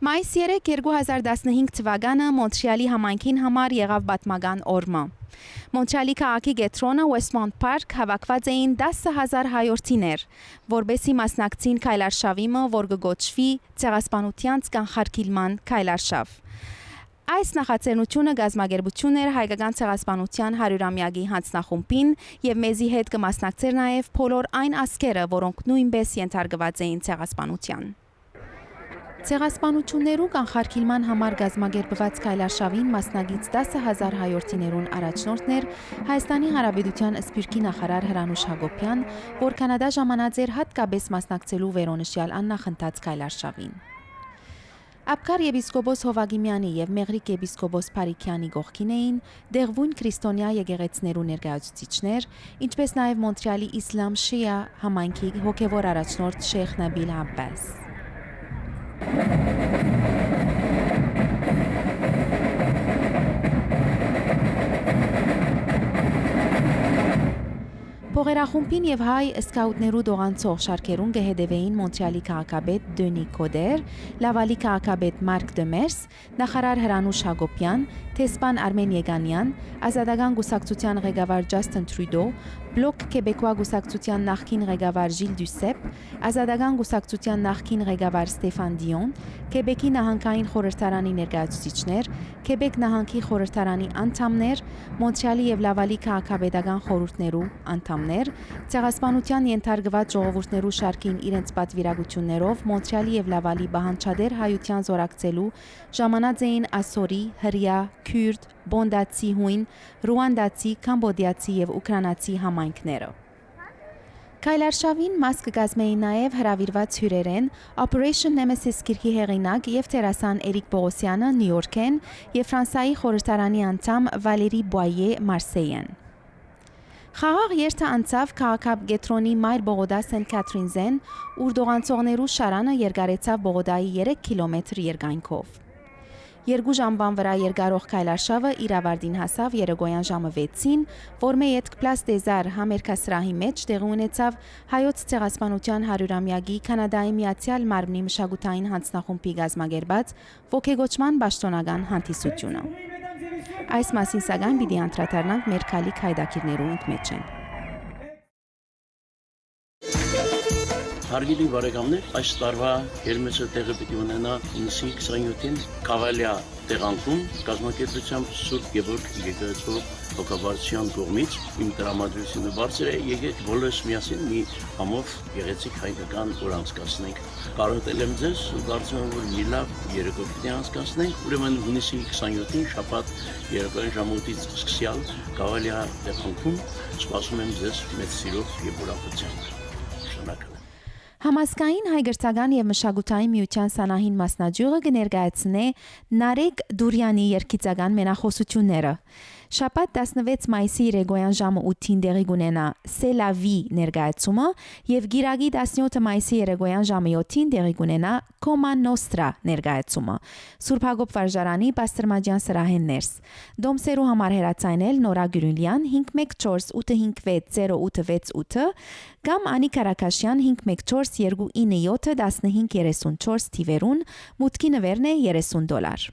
Մայիս 3, 2015 թվականը Մոնտրեալի համայնքին համար եղավ պատմական օրը։ Մոնտրեալի քաղաքի կենտրոնը Westmont Park հավաքված էին 10,000 հայորդիներ, որբեսի մասնակցին քայլարշավիմը, որ կգոչվի ցեղասպանության կանխարգելման քայլարշավ։ Այս նախաձեռնությունը գազագերբություն էր հայկական ցեղասպանության 100-ամյակի հանձնախումբին եւ մեզի հետ կմասնակցեր նաեւ բոլոր այն ազգերը, որոնք նույնպես ենթարկված էին ցեղասպանության։ Ցեղասպանություններու կանխարգելման համար գազագերբված քայլարշավին մասնագից 10,000 հայորդիներուն առաջնորդներ Հայաստանի Հանրապետության Սփյուռքի նախարար Հրանուշ Հակոբյան, որ Կանադա ժամանած էր հատկապես մասնակցելու վերոնշյալ աննախընթաց քայլարշավին։ Աբկար եպիսկոպոս Հովագիմյանի եւ Մեղրիկ եպիսկոպոս Փարիքյանի գողքին էին դեղվուն քրիստոնյա եկեղեցներու ներկայացուցիչներ, ինչպես նաեւ Մոնտրեալի Իսլամ Շիա համայնքի հոգեվոր առաջնորդ Շեյխ Նաբիլ Աբբաս։ Փողերախումբին եւ հայ սկաուտներու դողանցող շարքերուն կհետևեին Մոնտրեալի քաղաքապետ Դենի Կոդեր, Լավալի քաղաքապետ Մարկ Դեմերս, նախարար Հրանուշ Հակոբյան, տեսփան Արմեն Եգանյան, Ազատական գուսակցության ղեկավար Ջասթին Տրյուդո, Բլոկ Քեբեկուա գուսակցության նախկին ղեկավար Ժիլ Դյուսեփ, Ազատական գուսակցության նախկին ղեկավար Ստեֆան Դիոն, Քեբեկի նահանգային խորհրդարանի ներկայացուցիչներ, Քեբեկ նահանգի խորհրդարանի անդամներ, Մոնտրեալի եւ Լավալի քաղաքապետական խորհուրդներու անդամներ, ցեղասպանության ենթարկված ժողովուրդներու շարքին իրենց պատվիրակություններով Մոնտրեալի եւ Լավալի բանջարդեր հայության զորակցելու ժամանած էին ասորի, հրյա, քյուրդ, բոնդացի հույն, ռուանդացի, կամբոդիացի եւ ուկրաինացի համայնքները։ Քայլարշավին մաս կգազմեին նաև հրավիրված հյուրերեն Operation Nemesis գիրքի հեղինակ եւ դերասան Էրիկ Պողոսյանը Նյու Յորքեն եւ Ֆրանսիայի խորհրդարանի անդամ Վալերի Բուայե Մարսեյեն։ Խաղաղ երթը անցավ քաղաքապ գետրոնի Մայր Բողոդա Սենտ Կաթրինզեն, ուր դողանցողներու շարանը երկարեցավ Բողոդայի 3 կիլոմետր երկայնքով։ Երկու ժամբան վրա երկարող քայլարշավը իր ավարտին հասավ երեկոյան ժամը 6-ին, որ մեյետ Պլաս Դեզար համերգասրահի մեջ տեղի ունեցավ հայոց ցեղասպանության 100-ամյակի Կանադայի Միացյալ Մարմնի մշակութային հանձնախումբի գազմագերբած ոգեգոճման պաշտոնական հանդիսությունը։ Այս մասին սակայն պիտի անդրադառնանք մեր քայլիկ հայդակիրներու մեջ են։ Հարգելի բարեկամներ, այս տարվա Հերմեսը տեղը պիտի ունենա 27-ին Կավալիա տեղանքում կազմակերպությամբ Սուրբ Գևորգ եկեղեցու հոգաբարձության կողմից իմ տրամադրությունը բարձր է, եկեք բոլորս միասին մի համով գեղեցիկ հայկական օր անցկացնենք։ Կարոտել եմ ձեզ ու կարծում եմ, որ մի լավ երեկո պիտի անցկացնենք, ուրեմն հունիսի 27-ին շաբաթ երեկոյան ժամը 8-ից սկսյալ Կավալիա տեղանքում սպասում եմ ձեզ մեծ սիրով եւ ուրախությամբ։ Շնորհակալ եմ։ Համասկային հայգրտական եւ մշակութային միության սանահին մասնաճյուղը կներկայացնե Նարեկ Դուրյանի երգիծական մենախոսությունները։ Շաբաթ 16 մայիսի երեկոյան ժամը 8-ին տեղի կունենա C'est la vie ներկայացումը եւ գիրագի 17 մայիսի երեկոյան ժամը 7-ին տեղի կունենա Coma Nostra ներկայացումը։ Սուրբ Հակոբ վարժարանի Պաստրմաջյան սրահեն ներս։ Դոմսերու համար հեռացայնել Նորա Գյուրիլյան 514 850 կամ Անի Կարակաշյան 514 297 1534 թիվերուն մուտքի նվերն է $30։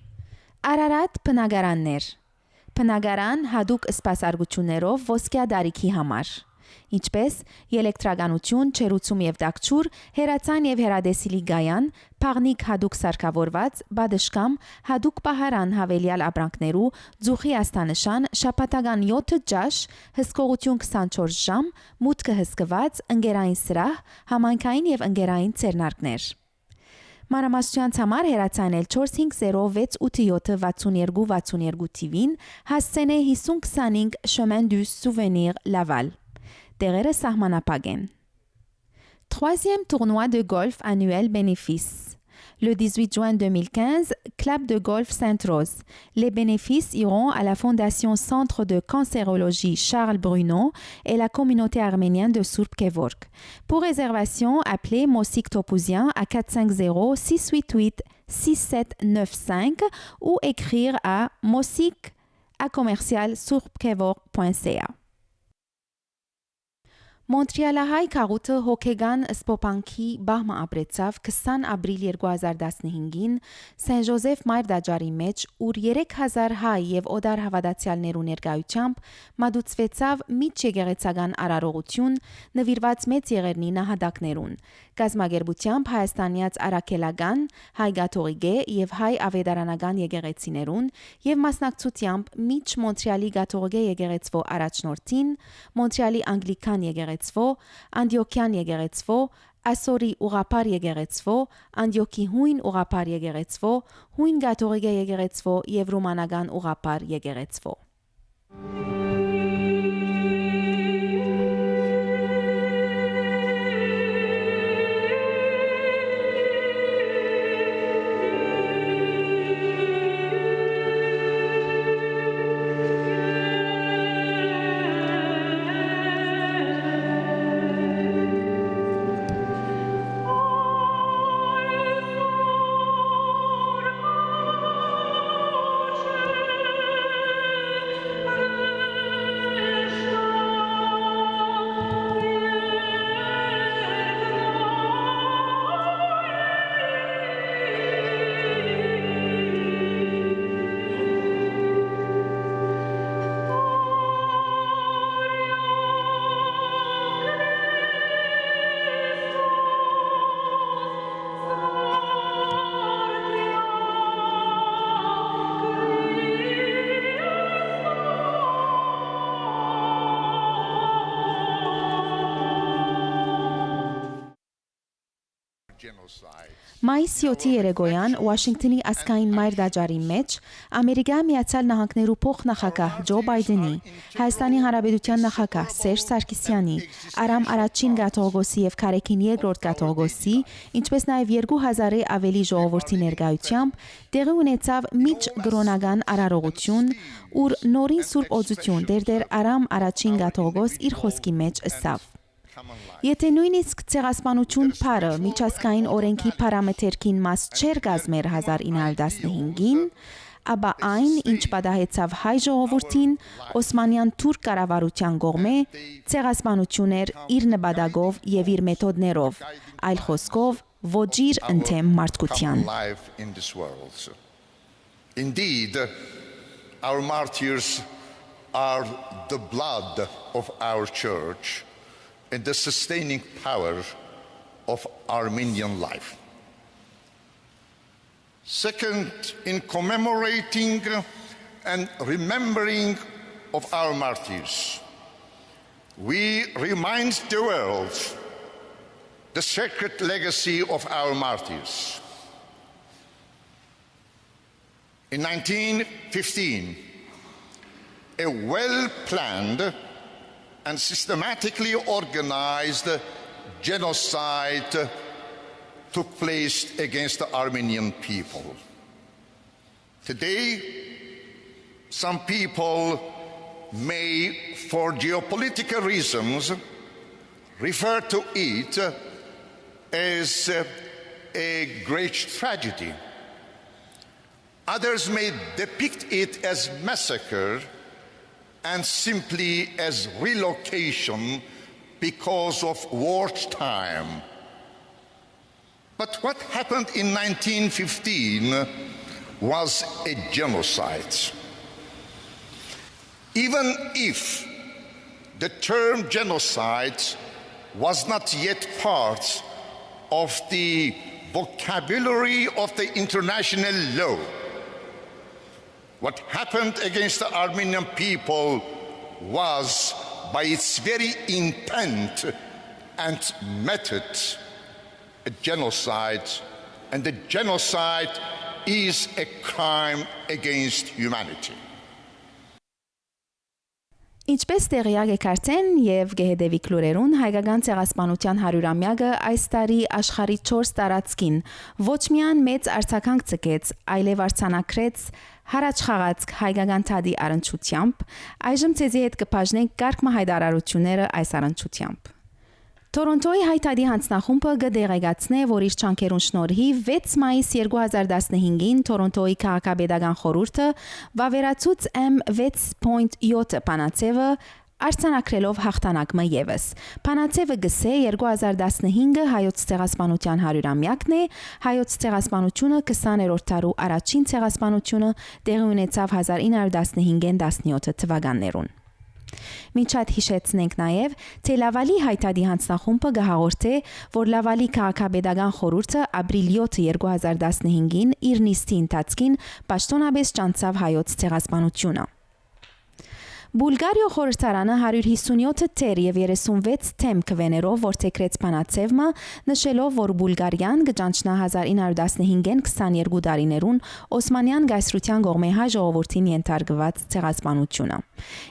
Արարատ բնակարաններ Բնակարան հadouk սպասարկություններով ոսկյա դարիքի համար, ինչպես էլեկտրականություն, չերուցում եւ դակչուր, հերացան եւ հերադեսիլի գայան, փաղնիկ հadouk սարքավորված, բադշկամ, հadouk պահարան հավելյալ ապրանքներու, ձուխի աստանշան, շաբաթական 7 ջաշ, հսկողություն 24 ժամ, մուտքը հսկված, ընկերային սրահ, համայնքային եւ ընկերային ցերնարկներ։ Մանրամասնության համար հեռացանել 450 687 62 TV-ին, հասցենե 5025 Chemin du Souvenir Laval։ Տեղերը սահմանափակ են։ Troisième tournoi de golf annuel bénéfice. Le 18 juin 2015, Club de golf Sainte-Rose. Les bénéfices iront à la Fondation Centre de cancérologie Charles Bruno et la communauté arménienne de Surp Kevork. Pour réservation, appelez Mosik Topouzian à 450-688-6795 ou écrire à mosik@surpkevork.ca. Մոնտրեալահայ քաղուտը հոգեգան սպոպանքի բահմը ապրեցավ 20 ապրիլ 2015-ին Սեն Ժոզեֆ մայր դաջարի մեջ, ուր 3000 հայ եւ օդար հավատացյալներու ներկայությամբ մատուցվեցավ միջեկեղեցական արարողություն նվիրված մեծ եղերնի նահատակներուն։ Գազագերբությամբ հայաստանյաց արաքելական, հայ գաթողիկե եւ հայ ավետարանական եկեղեցիներուն եւ մասնակցությամբ միջ Մոնտրեալի գաթողիկե եկեղեցվո առաջնորդին, Մոնտրեալի անգլիկան եկեղեցվո, Անդիոքյան եկեղեցվո, Ասորի ուղապար եկեղեցվո, Անդիոքի հույն ուղապար եկեղեցվո, հույն գաթողիկե եկեղեցվո եւ ռոմանական ուղապար եկեղեցվո։ Մայիս 7-ի երեկոյան Վաշինգտոնի ասկային մայր դաջարի մեջ Ամերիկայի Միացյալ Նահանգներու փոխնախագահ Ջո Բայդենի, Հայաստանի Հանրապետության նախագահ Սերժ Սարգսյանի, Արամ առաջին գաթողիկոսի եւ Քարեքին երկրորդ գաթողիկոսի, ինչպես նաեւ 2000-ի ավելի ժողովրդի ներկայությամբ տեղի ունեցավ միջ գրոնական արարողություն, ուր նորին սուրբ օծություն դերդեր Արամ առաջին գաթողիկոս իր խոսքի մեջ ըսավ։ Եթե նույնիսկ ցեղասպանություն փարը միջազգային օրենքի փարամետրքին մաս չէր կազմեր 1915-ին, ապա այն, ինչ պատահեցավ հայ ժողովրդին Օսմանյան թուրք կառավարության կողմէ, ցեղասպանություն էր իր նպատակով եւ իր մեթոդներով, այլ խոսքով ոչիր ընդեմ մարդկության։ Indeed, our martyrs are the blood of our church and the sustaining power of Armenian life. Second, in commemorating and remembering of our martyrs, we remind the world the sacred legacy of our martyrs. In 1915, a well-planned and systematically organized genocide took place against the Armenian people. Today, some people may, for geopolitical reasons, refer to it as a great tragedy. Others may depict it as massacre and simply as relocation because of wartime. But what happened in 1915 was a genocide. Even if the term genocide was not yet part of the vocabulary of the international law, what happened against the Armenian people was, by its very intent and method, a genocide, and the genocide is a crime against humanity. Ինչպես տեղյակ եք արդեն եւ գեհդեվիկ լուրերուն հայկական ցեղասպանության 100-ամյակը այս տարի աշխարհի 4 տարածքին ոչ միայն մեծ արձագանք ցկեց, այլև արցանակրեց հարաճ խաղացք հայկական թադի առընչությամբ, այժմ ցեզի հետ կբաժնենք կարգ հայտարարությունները այս առընչությամբ։ Տորոնտոյի հայտարարի հանձնախումբը կդեղեկացնե, որ իր չանքերուն շնորհիվ 6 մայիս 2015-ին Տորոնտոյի քաղաքապետական խորհուրդը վավերացուց M6.7 բանաձևը արձանագրելով հաղթանակը եւս։ Փանացևը գսե 2015-ը հայոց ցեղասպանության 100-ամյակն է, հայոց ցեղասպանությունը 20-րդ դարու առաջին ցեղասպանությունը տեղի ունեցավ 1915-17 թվականներուն։ Մինչ այդ հիշեցնենք նաև, թե Լավալի հայտարարի հանձնախումբը գահաղորդե, որ Լավալի քաղաքապետական խորհուրդը ապրիլ 7 2015-ին իր նիստի ընթացքին պաշտոնապես ճանաչավ հայոց ցեղասպանությունը։ Բուլգարիա խորհրդարանը 157 թեր եւ 36 թեմ կվեներով որթեքրեց Փանացևը, նշելով, որ Բուլգարիան կճանչնա 1915-ին 22 տարիներուն Օսմանյան գայսրության կողմէ հայ ժողովրդին ենթարկված ցեղասպանությունը,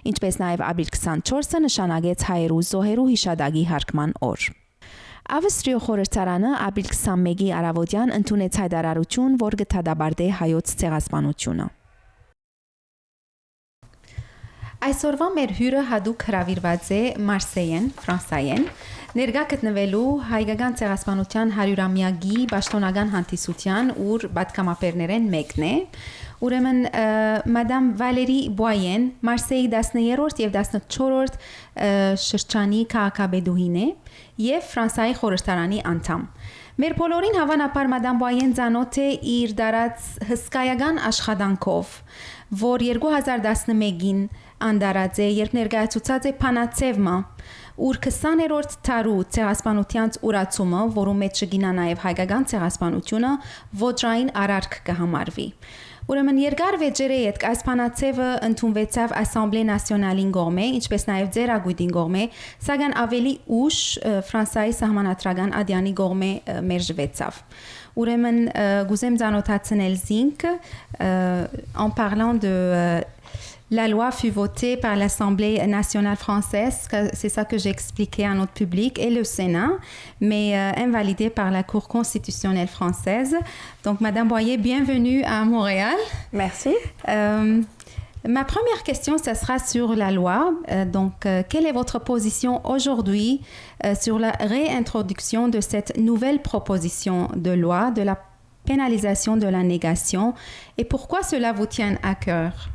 ինչպես նաև ապրիլ 24-ը նշանակեց հայերու զոհերու հիշադակի հարգման օր։ Ավստրիա խորհրդարանը ապրիլ 21-ի արավոտյան ընդունեց հայտարարություն, որ կդադարեցնի հայոց ցեղասպանությունը։ Այսօրվա մեր հյուրը հadoop հրավիրված է Մարսեյեն, Ֆրանսայեն, ներկա գտնվելու հայկական ցեղասպանության 100-ամյակի պաշտոնական հանդիսության ուր պատգամապերներեն մեկն է։ Ուրեմն մադամ Վալերի Բոյեն Մարսեյի 10-րդ եւ 14-րդ շրջանի քաղաքապետուհին է եւ Ֆրանսիայի խորհրդարանի անդամ։ Մեր բոլորին հավանաբար մադամ Բոյեն ծանոթ է իր դարած հսկայական աշխատանքով, որ 2011-ին անդարած է, երբ ներկայացուցած է Փանացևը, ուր 20-րդ դարու ցեղասպանությանց ուրացումը, որում մեջ կգինա նաև հայկական ցեղասպանությունը, ոչրային արարք կհամարվի։ Ուրեմն երկար վեճերը յետք այս Փանացևը ընդունվեցավ Ասամբլե Նասիոնալին կողմէ, ինչպես նաև ձերագույտին կողմէ, սակայն ավելի ուշ Ֆրանսիայի սահմանադրական ադյանի կողմէ մերժվեցավ։ Ուրեմն գուզեմ ծանոթացնել զինք en parlant de La loi fut votée par l'Assemblée nationale française, c'est ça que j'ai expliqué à notre public, et le Sénat, mais invalidée par la Cour constitutionnelle française. Donc, Madame Boyer, bienvenue à Montréal. Merci. Ma première question, ce sera sur la loi. Quelle est votre position aujourd'hui sur la réintroduction de cette nouvelle proposition de loi, de la pénalisation de la négation, et pourquoi cela vous tient à cœur?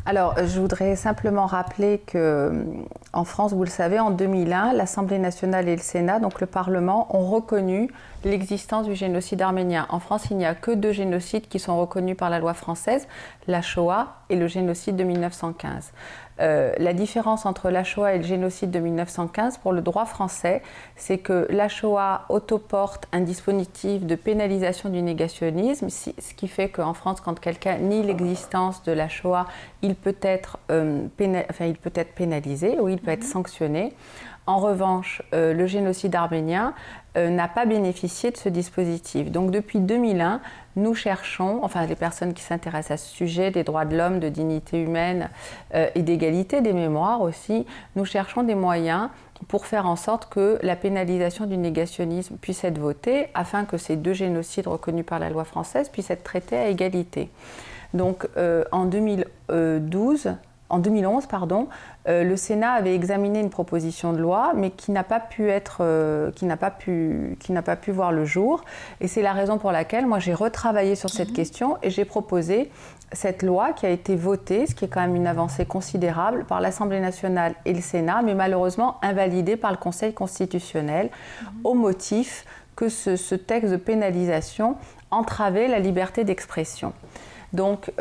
Alors, je voudrais simplement rappeler qu'en France, vous le savez, en 2001, l'Assemblée nationale et le Sénat, donc le Parlement, ont reconnu l'existence du génocide arménien. En France, il n'y a que 2 génocides qui sont reconnus par la loi française, la Shoah et le génocide de 1915. La différence entre la Shoah et le génocide de 1915 pour le droit français, c'est que la Shoah autoporte un dispositif de pénalisation du négationnisme, ce qui fait qu'en France, quand quelqu'un nie l'existence de la Shoah, il peut être pénalisé ou il peut être sanctionné. En revanche, le génocide arménien n'a pas bénéficié de ce dispositif. Donc depuis 2001, nous cherchons, enfin les personnes qui s'intéressent à ce sujet, des droits de l'homme, de dignité humaine et d'égalité des mémoires aussi, nous cherchons des moyens pour faire en sorte que la pénalisation du négationnisme puisse être votée afin que ces 2 génocides reconnus par la loi française puissent être traités à égalité. Donc en 2011, le Sénat avait examiné une proposition de loi, mais qui n'a pas pu voir le jour. Et c'est la raison pour laquelle moi j'ai retravaillé sur cette question et j'ai proposé cette loi qui a été votée, ce qui est quand même une avancée considérable, par l'Assemblée nationale et le Sénat, mais malheureusement invalidée par le Conseil constitutionnel au motif que ce texte de pénalisation entravait la liberté d'expression. Donc,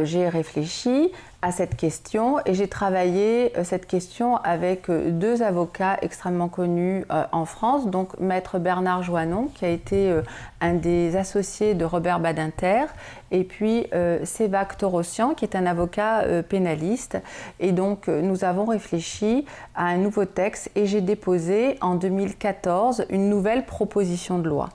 j'ai réfléchi à cette question et j'ai travaillé cette question avec 2 avocats extrêmement connus en France, donc Maître Bernard Joannon, qui a été un des associés de Robert Badinter, et puis Sevak Torossian, qui est un avocat pénaliste. Et donc nous avons réfléchi à un nouveau texte et j'ai déposé en 2014 une nouvelle proposition de loi.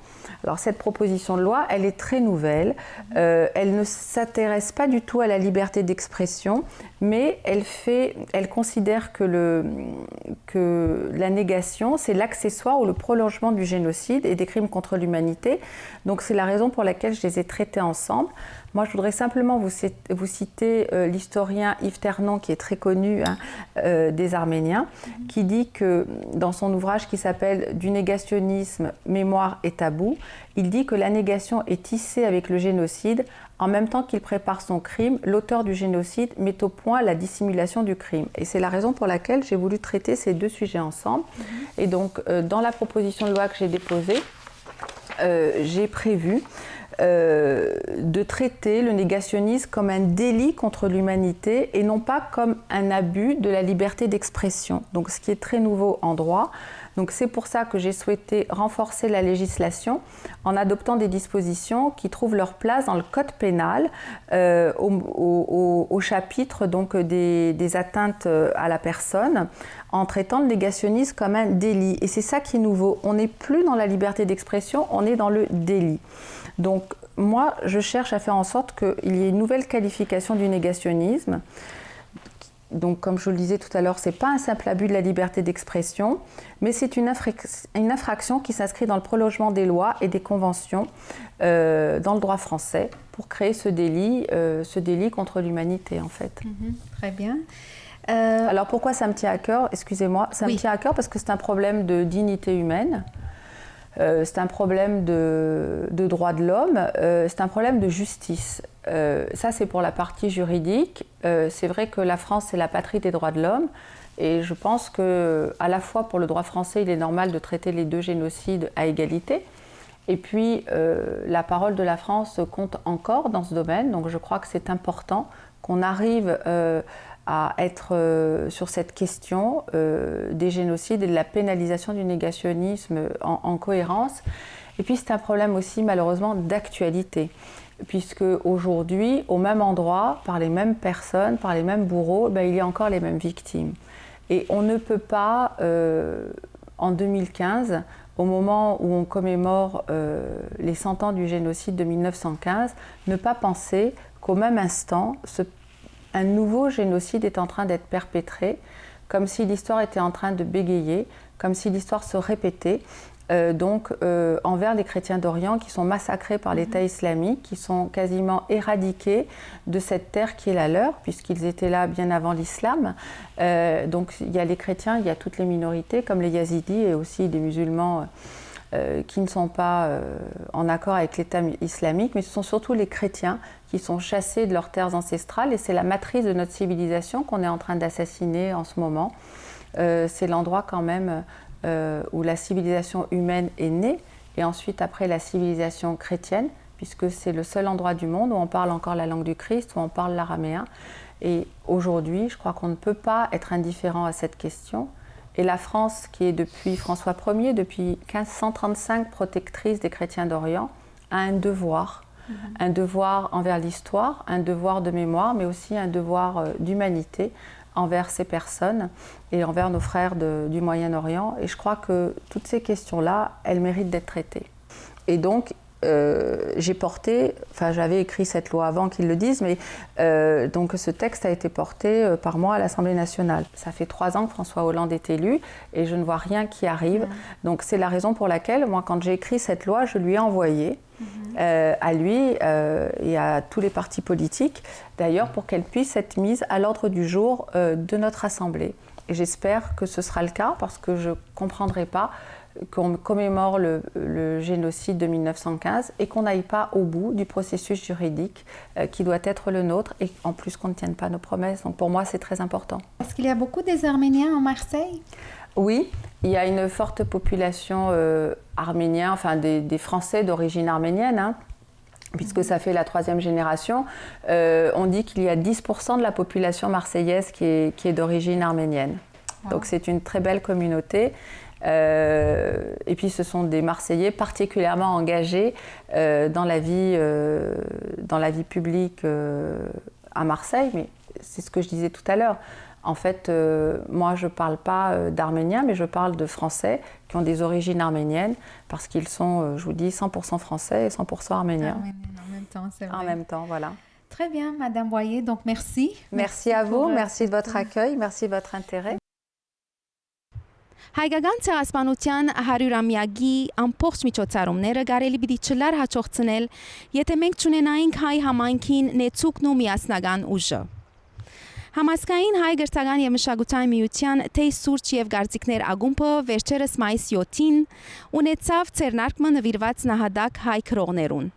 Alors cette proposition de loi, elle est très nouvelle, elle ne s'intéresse pas du tout à la liberté d'expression, mais elle considère que que la négation, c'est l'accessoire ou le prolongement du génocide et des crimes contre l'humanité. Donc c'est la raison pour laquelle je les ai traités ensemble. Moi, je voudrais simplement vous citer l'historien Yves Ternon, qui est très connu des Arméniens, qui dit que dans son ouvrage qui s'appelle « Du négationnisme, mémoire et tabou », il dit que la négation est tissée avec le génocide. En même temps qu'il prépare son crime, l'auteur du génocide met au point la dissimulation du crime. Et c'est la raison pour laquelle j'ai voulu traiter ces deux sujets ensemble. Et donc, dans la proposition de loi que j'ai déposée, j'ai prévu de traiter le négationnisme comme un délit contre l'humanité et non pas comme un abus de la liberté d'expression. Donc, ce qui est très nouveau en droit. Donc, c'est pour ça que j'ai souhaité renforcer la législation en adoptant des dispositions qui trouvent leur place dans le code pénal au chapitre donc, des atteintes à la personne, en traitant le négationnisme comme un délit. Et c'est ça qui est nouveau. On n'est plus dans la liberté d'expression, on est dans le délit. Donc, moi, je cherche à faire en sorte qu'il y ait une nouvelle qualification du négationnisme. Donc, comme je le disais tout à l'heure, ce n'est pas un simple abus de la liberté d'expression, mais c'est une infraction qui s'inscrit dans le prolongement des lois et des conventions dans le droit français pour créer ce délit contre l'humanité, en fait. Très bien. Alors, pourquoi ça me tient à cœur? Excusez-moi, ça me tient à cœur parce que c'est un problème de dignité humaine. C'est un problème de droits de l'homme, c'est un problème de justice. Ça, c'est pour la partie juridique. C'est vrai que la France, c'est la patrie des droits de l'homme. Et je pense qu'à la fois pour le droit français, il est normal de traiter les deux génocides à égalité. Et puis, la parole de la France compte encore dans ce domaine. Donc, je crois que c'est important qu'on arrive à être sur cette question des génocides et de la pénalisation du négationnisme en cohérence. Et puis c'est un problème aussi malheureusement d'actualité, puisque aujourd'hui, au même endroit, par les mêmes personnes, par les mêmes bourreaux, il y a encore les mêmes victimes. Et on ne peut pas, en 2015, au moment où on commémore les 100 ans du génocide de 1915, ne pas penser qu'au même instant, un nouveau génocide est en train d'être perpétré, comme si l'histoire était en train de bégayer, comme si l'histoire se répétait, envers les chrétiens d'Orient qui sont massacrés par l'État islamique, qui sont quasiment éradiqués de cette terre qui est la leur, puisqu'ils étaient là bien avant l'islam. Donc il y a les chrétiens, il y a toutes les minorités, comme les yazidis et aussi des musulmans qui ne sont pas en accord avec l'État islamique, mais ce sont surtout les chrétiens qui sont chassés de leurs terres ancestrales, et c'est la matrice de notre civilisation qu'on est en train d'assassiner en ce moment. C'est l'endroit quand même où la civilisation humaine est née, et ensuite après la civilisation chrétienne, puisque c'est le seul endroit du monde où on parle encore la langue du Christ, où on parle l'araméen. Et aujourd'hui, je crois qu'on ne peut pas être indifférent à cette question. Et la France, qui est depuis François Ier, depuis 1535 protectrice des chrétiens d'Orient, a un devoir envers l'histoire, un devoir de mémoire, mais aussi un devoir d'humanité envers ces personnes et envers nos frères du Moyen-Orient. Et je crois que toutes ces questions-là, elles méritent d'être traitées. Et donc, j'avais écrit cette loi avant qu'ils le disent, mais donc ce texte a été porté par moi à l'Assemblée nationale. Ça fait 3 ans que François Hollande est élu et je ne vois rien qui arrive. Donc c'est la raison pour laquelle, moi, quand j'ai écrit cette loi, je lui ai envoyé à lui et à tous les partis politiques, d'ailleurs, pour qu'elle puisse être mise à l'ordre du jour de notre Assemblée. Et j'espère que ce sera le cas, parce que je ne comprendrai pas qu'on commémore le génocide de 1915 et qu'on n'aille pas au bout du processus juridique qui doit être le nôtre, et en plus qu'on ne tienne pas nos promesses. Donc pour moi, c'est très important. Est-ce qu'il y a beaucoup des Arméniens en Marseille? Oui, il y a une forte population arménienne, enfin des Français d'origine arménienne, puisque ça fait la 3e génération. On dit qu'il y a 10% de la population marseillaise qui est d'origine arménienne. Wow. Donc c'est une très belle communauté. Et puis ce sont des Marseillais particulièrement engagés dans la vie publique à Marseille, mais c'est ce que je disais tout à l'heure. En fait, moi je ne parle pas d'Arméniens, mais je parle de Français qui ont des origines arméniennes, parce qu'ils sont, je vous dis, 100% Français et 100% Arméniens. En même temps, c'est vrai. En même temps, voilà. Très bien, Madame Boyer, donc merci. Merci à vous, merci de votre accueil, merci de votre intérêt. Հայկական ցեղասպանության 100-ամյակի ամբողջ միջոցառումները կարելի պիտի չլար հաջողցնել, եթե մենք չունենայինք հայ համայնքին նեցուկն ու միասնական ուժը։ Համասկային հայ գրթական եւ մշակութային միության թեյ սուրճ եւ գարցիկներ ագումբը վերջերս մայիս 7-ին ունեցավ ցերնարկը նվիրված նահատակ հայ քրողներուն։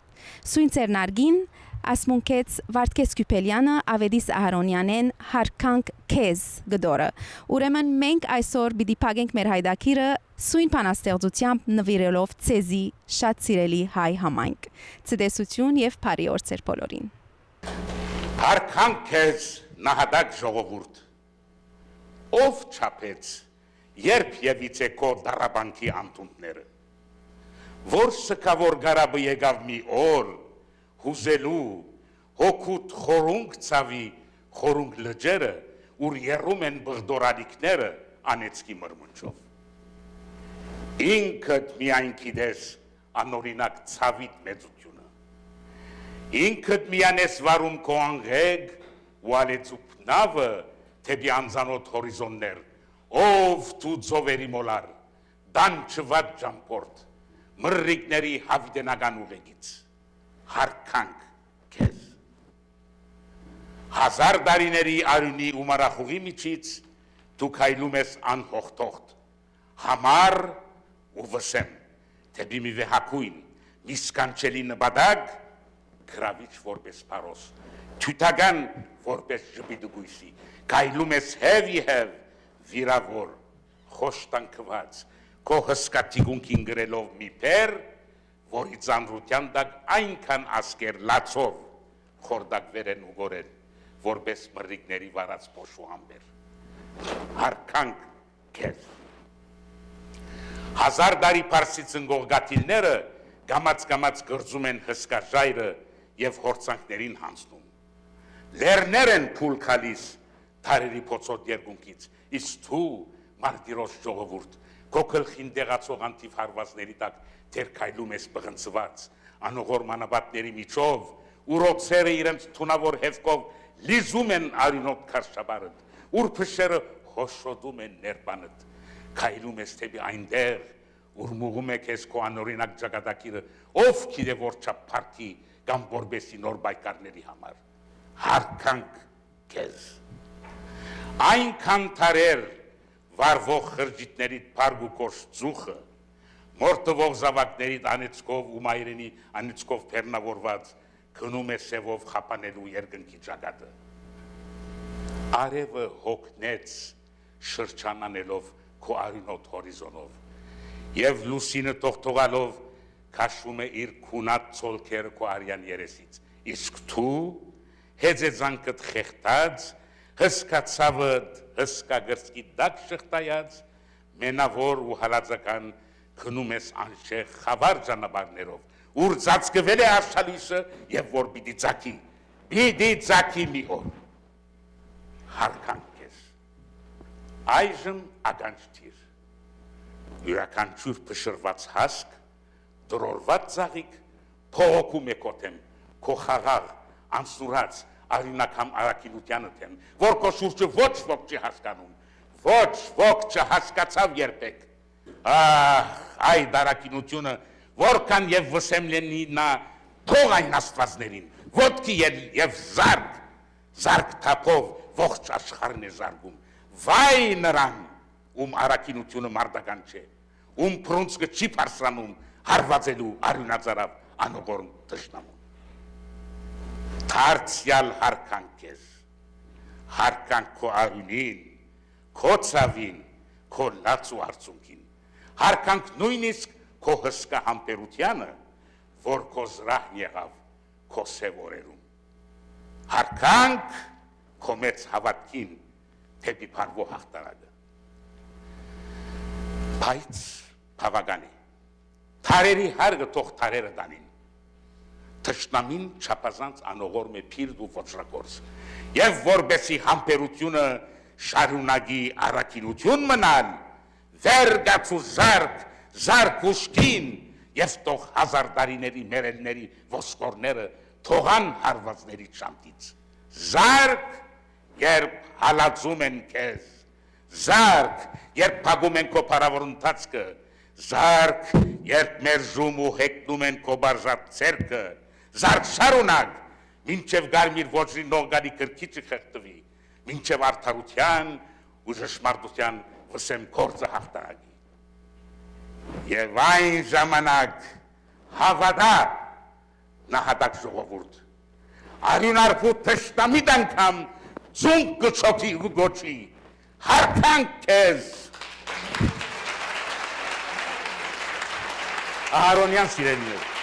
Սույն ցերնարգին ասմունքեց Վարդգես Կյուպելյանը Ավետիս Ահարոնյանեն հարկանք քեզ գդորը։ Ուրեմն մենք այսօր պիտի փակենք մեր հայդակիրը սույն բանաստեղծությամբ նվիրելով ցեզի շատ սիրելի հայ համայնք։ Ցտեսություն եւ բարի օր ձեր բոլորին։ Հարկանք քեզ նահատակ ժողովուրդ, ով չափեց երբ եվիցե քո դարաբանքի անտունդները, որ սկավոր գարաբը եկավ մի օր, հուզելու հոգուտ խորունգ ծավի խորունգ լջերը, ուր երում են բղդորալիքները անեցքի մրմունջով։ Ինքդ միայն գիտես անօրինակ ծավիտ մեծությունը, ինքդ միայն ես վարում քո անղեգ ու ալեցուկ նավը թեպի անձանոտ հորիզոններ, ով դու ծովերի մոլար, դան չված ճամփորդ, մռռիկների հավիտենական ուղեկից, հարկանք քեզ։ 1000 տարիների արյունի ու մարախուղի միջից դու քայլում ես անհողտողտ, համառ ու վսեմ, թեպի մի վեհակույն, մի սկանչելի նպատակ, գրավիչ որպես պարոս, թյութական որպես ժպիտուգույսի, քայլում ես հև, վիրավոր, խոշտանքված, քո հսկա թիկունքին գրելով մի փեր, որի ծանրության տակ այնքան ասկեր լացով խորդակվեր են ուղորել, որպես մռռիկների վարած փոշու ամբեր։ Հարկանք քեզ։ 1000 տարի Փարսից ընկող գաթիլները գամած գրձում են հսկա ժայռը եւ հորցանքներին հանձնում։ Լերներ են փուլ քալիս թարերի փոցոտ երկունքից, իսկ դու մարտիրոս ժողովուրդ, քո գլխին դեղացող անտիվ հարվածների տակ դեր քայլում ես բղնցված, անողոր մանավատների միջով, ուր օծերը իրենց թունավոր հևկով լիզում են արյունոտ քարշաբարդ, ուր փշերը հոշոտում են ներբանդ, քայլում ես թեպի այնտեղ, ուր մուղում է քեզ քո անօրինակ ճակատագիրը, ով գիտե որ չափ փառքի կամ որբեսի նոր բայկարների համար։ Հարկանք քեզ։ Այնքան թարեր վարվող խրճիթներիդ փարգ ու կոշտ ծուխը, մորտվող զավակներիդ անեծքով ու մայրենի անեծքով բեռնավորված քնում է սևով խապանելու երկնքի ճակատը։ Արևը հոգնեց շրջանանելով քո արյունոտ հորիզոնով եւ լուսինը տողտողալով քաշում է իր քունատ ցոլքերը քո արյան երեսից, իսկ դու հեծեծանքդ խեղտած, հսկա ցավդ, հսկա գրծքի դակ շղթայած, մենավոր ու հալածական քնում ես անշեղ խավար ճանապարհներով, ուր ծածկվել է արշալույսը եւ որ պիտի ծակի մի օր։ Հարկանք քեզ։ Այժմ ականջիր, յուրաքանչյուր փշրված հասկ, դրորված ծաղիկ, փողոքում է քո թեմ, քո խաղաղ, անսուրած, արյունակամ արաքինությանը թեմ, որ քո շուրջը ոչ ոք չի հասկանում, ոչ ոք չհասկացավ երբեք։ Այ դարակինությունը, որքան եւ վսեմ լինի նա թող այն աստվածներին, ոտքի եւ զարկ թափով ողջ աշխարհն է զարգում։ Վայ նրան, ում արաքինությունը մարդական չէ, ում փրունցքը չի բարձրանում հարվածելու արյունածարավ անողորմ թշնամուն։ Դարձյալ հարկանք քեզ, հարկանք քո արյունին, քո ցավին, քո լաց ու արցունքին, հարկանք նույնիսկ քո հսկա համբերությանը, որ քո զրահն եղավ քո սև օրերում, հարկանք քո մեծ հավատքին թեպի փարվո հաղթարակը։ Բայց բավական է, թարերի հարգը թող թարերը դանին, թշնամին չափազանց անողորմ է փիրդ ու ոչրագործ, եւ որբեսի համբերությունը շարունակի առաքինություն մնալ, վեր գաց ու զարկ ուշքին, եւ թող 1000 տարիների մերելների ոսկորները թողան հարվածների ճամտից, զարկ երբ հալածում են քեզ, Զարկ, երբ փակում են քո փառավոր ընթացքը, զարկ, երբ մերժում ու հեգնում են քո բարձրած ցերկը, զարկ շարունակ, մինչև գարմիր ոչրի նողգանի կրքիչը խեղդվի, մինչև արդարության ու ճշմարտության վսեմ կորձը հաղթանակի։ Եվ այն ժամանակ հավատա նահատակ ժողովուրդ, արյունարփուտ թշնամիտ անգամ ձունկ կչոքի ու գոչի, հարկանք քեզ։ Ահարոնյան սիրելիներ,